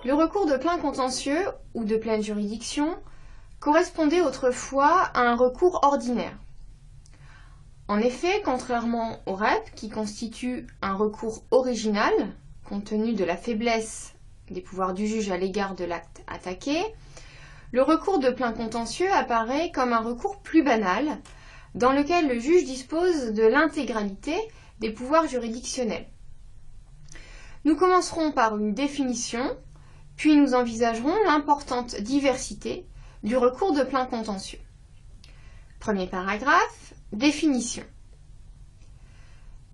Le recours de plein contentieux ou de pleine juridiction correspondait autrefois à un recours ordinaire. En effet, contrairement au REP, qui constitue un recours original, compte tenu de la faiblesse des pouvoirs du juge à l'égard de l'acte attaqué, le recours de plein contentieux apparaît comme un recours plus banal, dans lequel le juge dispose de l'intégralité des pouvoirs juridictionnels. Nous commencerons par une définition, puis nous envisagerons l'importante diversité du recours de plein contentieux. Premier paragraphe, définition.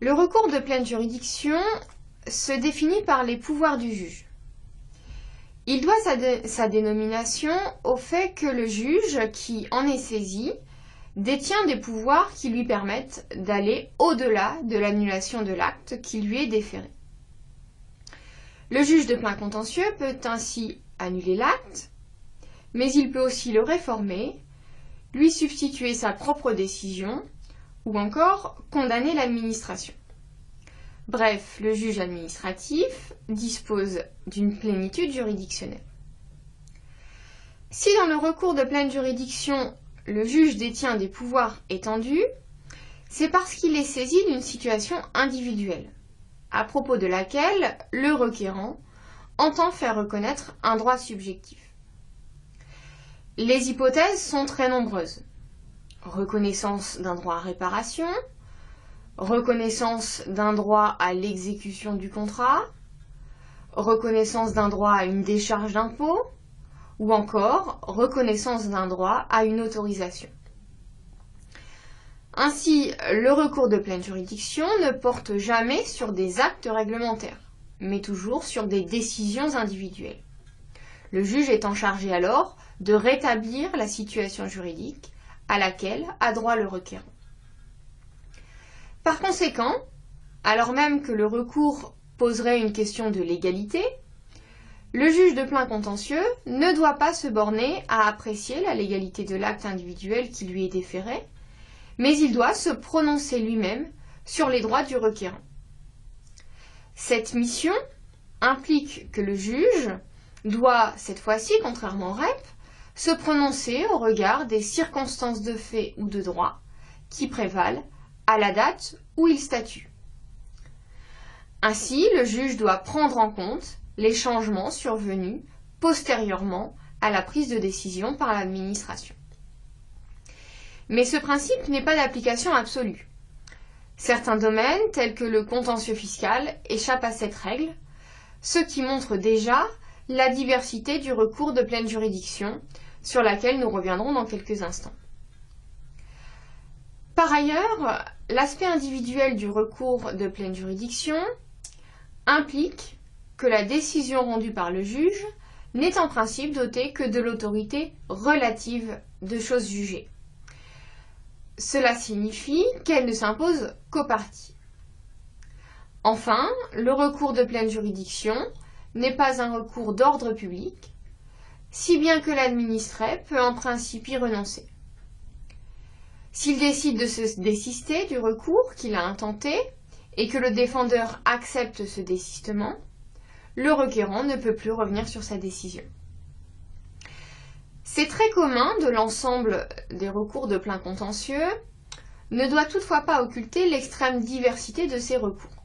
Le recours de pleine juridiction se définit par les pouvoirs du juge. Il doit sa dénomination au fait que le juge qui en est saisi détient des pouvoirs qui lui permettent d'aller au-delà de l'annulation de l'acte qui lui est déféré. Le juge de plein contentieux peut ainsi annuler l'acte, mais il peut aussi le réformer, lui substituer sa propre décision ou encore condamner l'administration. Bref, le juge administratif dispose d'une plénitude juridictionnelle. Si dans le recours de pleine juridiction, le juge détient des pouvoirs étendus, c'est parce qu'il est saisi d'une situation individuelle, à propos de laquelle le requérant entend faire reconnaître un droit subjectif. Les hypothèses sont très nombreuses. Reconnaissance d'un droit à réparation, reconnaissance d'un droit à l'exécution du contrat, reconnaissance d'un droit à une décharge d'impôt, ou encore reconnaissance d'un droit à une autorisation. Ainsi, le recours de pleine juridiction ne porte jamais sur des actes réglementaires, mais toujours sur des décisions individuelles. Le juge étant chargé alors de rétablir la situation juridique à laquelle a droit le requérant. Par conséquent, alors même que le recours poserait une question de légalité, le juge de plein contentieux ne doit pas se borner à apprécier la légalité de l'acte individuel qui lui est déféré, mais il doit se prononcer lui-même sur les droits du requérant. Cette mission implique que le juge doit, cette fois-ci, contrairement au REP, se prononcer au regard des circonstances de fait ou de droit qui prévalent à la date où il statue. Ainsi, le juge doit prendre en compte les changements survenus postérieurement à la prise de décision par l'administration. Mais ce principe n'est pas d'application absolue. Certains domaines, tels que le contentieux fiscal, échappent à cette règle, ce qui montre déjà la diversité du recours de pleine juridiction, sur laquelle nous reviendrons dans quelques instants. Par ailleurs, l'aspect individuel du recours de pleine juridiction implique que la décision rendue par le juge n'est en principe dotée que de l'autorité relative de choses jugées. Cela signifie qu'elle ne s'impose qu'aux parties. Enfin, le recours de pleine juridiction n'est pas un recours d'ordre public, si bien que l'administré peut en principe y renoncer. S'il décide de se désister du recours qu'il a intenté et que le défendeur accepte ce désistement, le requérant ne peut plus revenir sur sa décision. C'est très commun de l'ensemble des recours de plein contentieux, ne doit toutefois pas occulter l'extrême diversité de ces recours.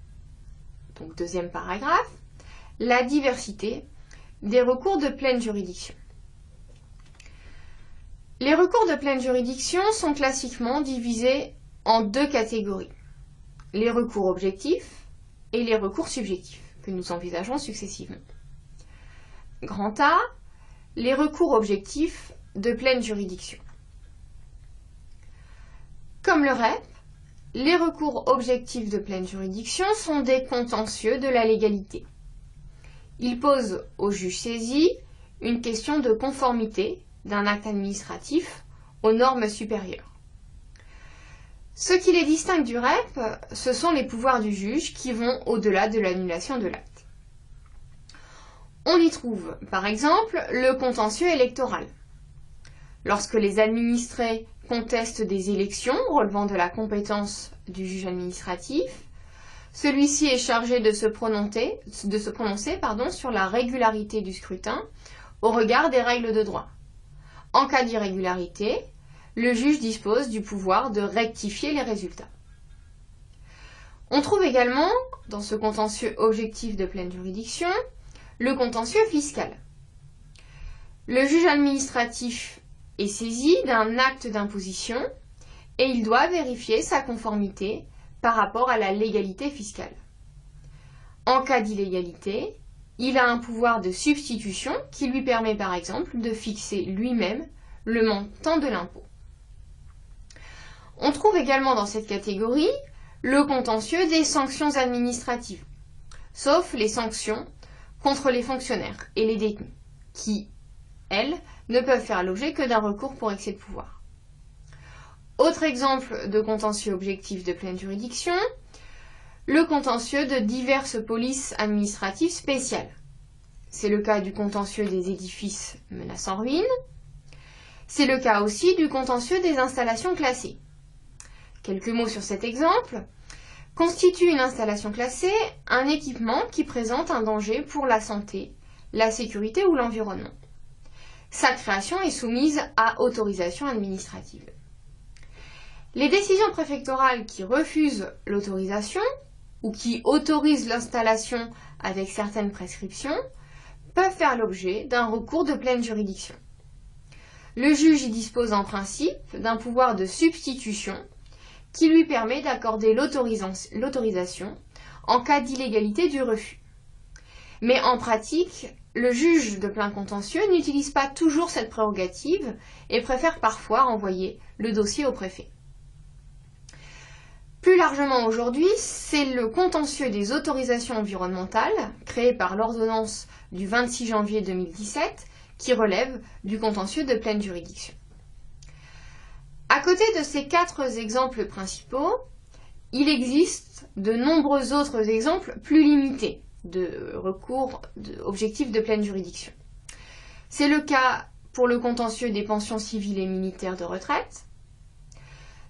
Donc, deuxième paragraphe, la diversité des recours de pleine juridiction. Les recours de pleine juridiction sont classiquement divisés en deux catégories, les recours objectifs et les recours subjectifs, que nous envisageons successivement. Grand A, les recours objectifs de pleine juridiction. Comme le REP, les recours objectifs de pleine juridiction sont des contentieux de la légalité. Ils posent au juge saisi une question de conformité d'un acte administratif aux normes supérieures. Ce qui les distingue du REP, ce sont les pouvoirs du juge qui vont au-delà de l'annulation de l'acte. On y trouve, par exemple, le contentieux électoral. Lorsque les administrés contestent des élections relevant de la compétence du juge administratif, Celui-ci est chargé de se prononcer sur la régularité du scrutin au regard des règles de droit. En cas d'irrégularité, le juge dispose du pouvoir de rectifier les résultats. On trouve également, dans ce contentieux objectif de pleine juridiction, le contentieux fiscal. Le juge administratif est saisi d'un acte d'imposition et il doit vérifier sa conformité par rapport à la légalité fiscale. En cas d'illégalité, il a un pouvoir de substitution qui lui permet par exemple de fixer lui-même le montant de l'impôt. On trouve également dans cette catégorie le contentieux des sanctions administratives, sauf les sanctions contre les fonctionnaires et les détenus, qui, elles, ne peuvent faire l'objet que d'un recours pour excès de pouvoir. Autre exemple de contentieux objectif de pleine juridiction, le contentieux de diverses polices administratives spéciales. C'est le cas du contentieux des édifices menaçant ruine. C'est le cas aussi du contentieux des installations classées. Quelques mots sur cet exemple. Constitue une installation classée un équipement qui présente un danger pour la santé, la sécurité ou l'environnement. Sa création est soumise à autorisation administrative. Les décisions préfectorales qui refusent l'autorisation ou qui autorisent l'installation avec certaines prescriptions peuvent faire l'objet d'un recours de pleine juridiction. Le juge y dispose en principe d'un pouvoir de substitution qui lui permet d'accorder l'autorisation en cas d'illégalité du refus. Mais en pratique, le juge de plein contentieux n'utilise pas toujours cette prérogative et préfère parfois renvoyer le dossier au préfet. Plus largement aujourd'hui, c'est le contentieux des autorisations environnementales, créé par l'ordonnance du 26 janvier 2017, qui relève du contentieux de pleine juridiction. À côté de ces 4 exemples principaux, il existe de nombreux autres exemples plus limités de recours objectifs de pleine juridiction. C'est le cas pour le contentieux des pensions civiles et militaires de retraite.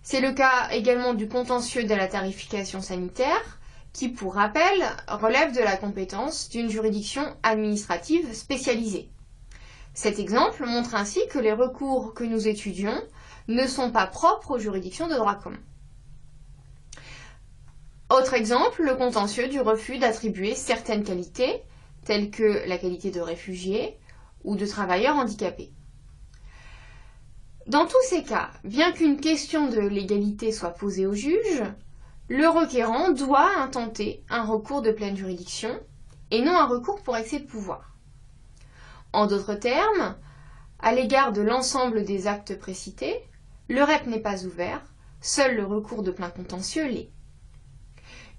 C'est le cas également du contentieux de la tarification sanitaire, qui, pour rappel, relève de la compétence d'une juridiction administrative spécialisée. Cet exemple montre ainsi que les recours que nous étudions ne sont pas propres aux juridictions de droit commun. Autre exemple, le contentieux du refus d'attribuer certaines qualités, telles que la qualité de réfugié ou de travailleur handicapé. Dans tous ces cas, bien qu'une question de légalité soit posée au juge, le requérant doit intenter un recours de pleine juridiction et non un recours pour excès de pouvoir. En d'autres termes, à l'égard de l'ensemble des actes précités, le REP n'est pas ouvert, seul le recours de plein contentieux l'est.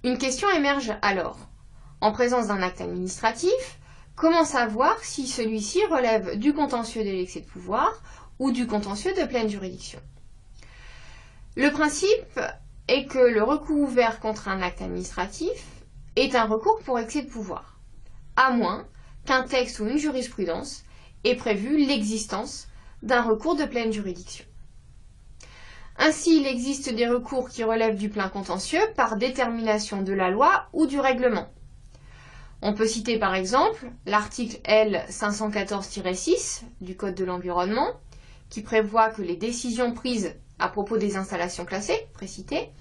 Une question émerge alors. En présence d'un acte administratif, comment savoir si celui-ci relève du contentieux de l'excès de pouvoir ou du contentieux de pleine juridiction? Le principe est que le recours ouvert contre un acte administratif est un recours pour excès de pouvoir, à moins qu'un texte ou une jurisprudence ait prévu l'existence d'un recours de pleine juridiction. Ainsi, il existe des recours qui relèvent du plein contentieux par détermination de la loi ou du règlement. On peut citer par exemple l'article L. 514-6 du Code de l'environnement, qui prévoit que les décisions prises à propos des installations classées, précitées,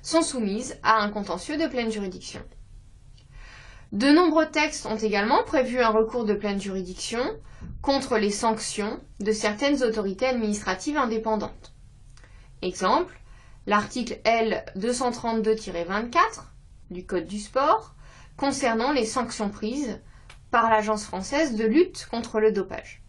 sont soumises à un contentieux de pleine juridiction. De nombreux textes ont également prévu un recours de pleine juridiction contre les sanctions de certaines autorités administratives indépendantes. Exemple, l'article L. 232-24 du Code du sport concernant les sanctions prises par l'Agence française de lutte contre le dopage.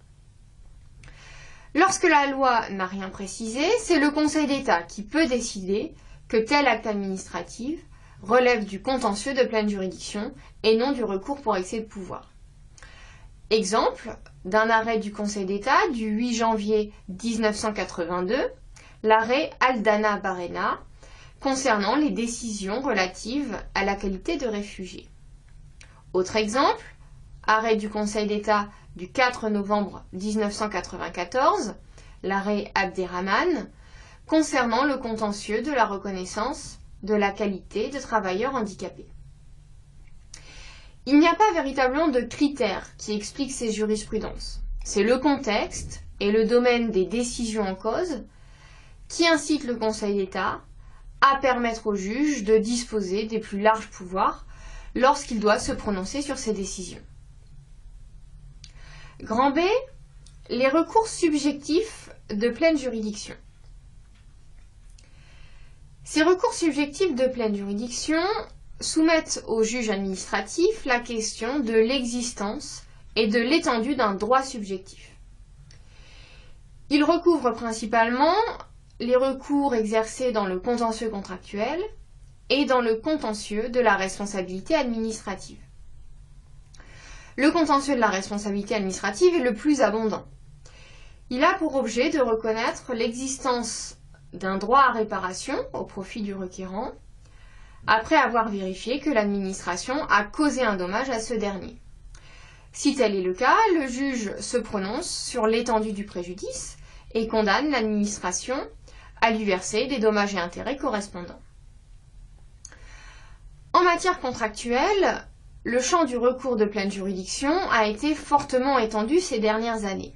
Lorsque la loi n'a rien précisé, c'est le Conseil d'État qui peut décider que tel acte administratif relève du contentieux de pleine juridiction et non du recours pour excès de pouvoir. Exemple d'un arrêt du Conseil d'État du 8 janvier 1982, l'arrêt Aldana Barrena concernant les décisions relatives à la qualité de réfugié. Autre exemple, arrêt du Conseil d'État du 4 novembre 1994, l'arrêt Abderrahmane, concernant le contentieux de la reconnaissance de la qualité de travailleur handicapé. Il n'y a pas véritablement de critères qui expliquent ces jurisprudences. C'est le contexte et le domaine des décisions en cause qui incitent le Conseil d'État à permettre au juge de disposer des plus larges pouvoirs lorsqu'il doit se prononcer sur ces décisions. Grand B, les recours subjectifs de pleine juridiction. Ces recours subjectifs de pleine juridiction soumettent au juge administratif la question de l'existence et de l'étendue d'un droit subjectif. Ils recouvrent principalement les recours exercés dans le contentieux contractuel et dans le contentieux de la responsabilité administrative. Le contentieux de la responsabilité administrative est le plus abondant. Il a pour objet de reconnaître l'existence d'un droit à réparation au profit du requérant, après avoir vérifié que l'administration a causé un dommage à ce dernier. Si tel est le cas, le juge se prononce sur l'étendue du préjudice et condamne l'administration à lui verser des dommages et intérêts correspondants. En matière contractuelle, le champ du recours de pleine juridiction a été fortement étendu ces dernières années.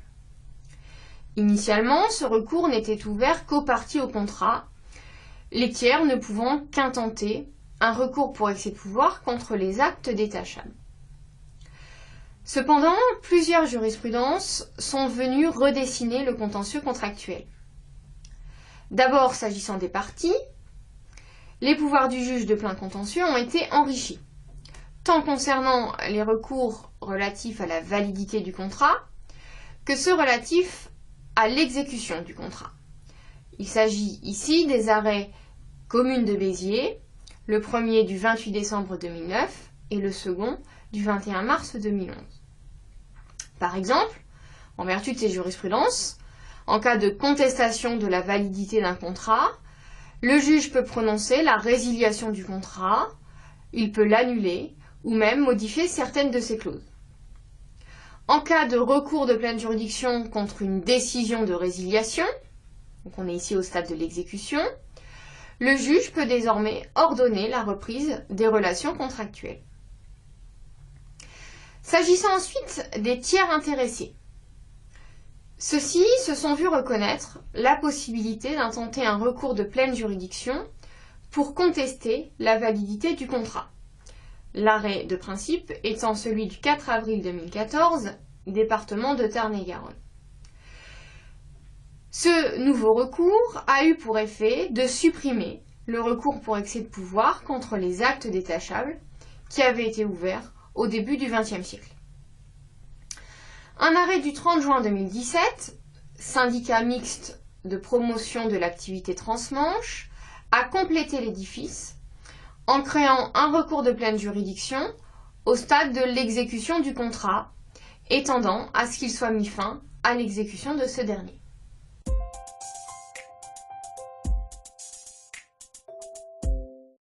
Initialement, ce recours n'était ouvert qu'aux parties au contrat, les tiers ne pouvant qu'intenter un recours pour excès de pouvoir contre les actes détachables. Cependant, plusieurs jurisprudences sont venues redessiner le contentieux contractuel. D'abord, s'agissant des parties, les pouvoirs du juge de plein contentieux ont été enrichis, tant concernant les recours relatifs à la validité du contrat que ceux relatifs à l'exécution du contrat. Il s'agit ici des arrêts Commune de Béziers, le premier du 28 décembre 2009 et le second du 21 mars 2011. Par exemple, en vertu de ces jurisprudences, en cas de contestation de la validité d'un contrat, le juge peut prononcer la résiliation du contrat, il peut l'annuler ou même modifier certaines de ses clauses. En cas de recours de pleine juridiction contre une décision de résiliation, donc on est ici au stade de l'exécution, le juge peut désormais ordonner la reprise des relations contractuelles. S'agissant ensuite des tiers intéressés, ceux-ci se sont vus reconnaître la possibilité d'intenter un recours de pleine juridiction pour contester la validité du contrat. L'arrêt de principe étant celui du 4 avril 2014, département de Tarn-et-Garonne. Ce nouveau recours a eu pour effet de supprimer le recours pour excès de pouvoir contre les actes détachables qui avait été ouvert au début du XXe siècle. Un arrêt du 30 juin 2017, syndicat mixte de promotion de l'activité transmanche, a complété l'édifice en créant un recours de pleine juridiction au stade de l'exécution du contrat et tendant à ce qu'il soit mis fin à l'exécution de ce dernier.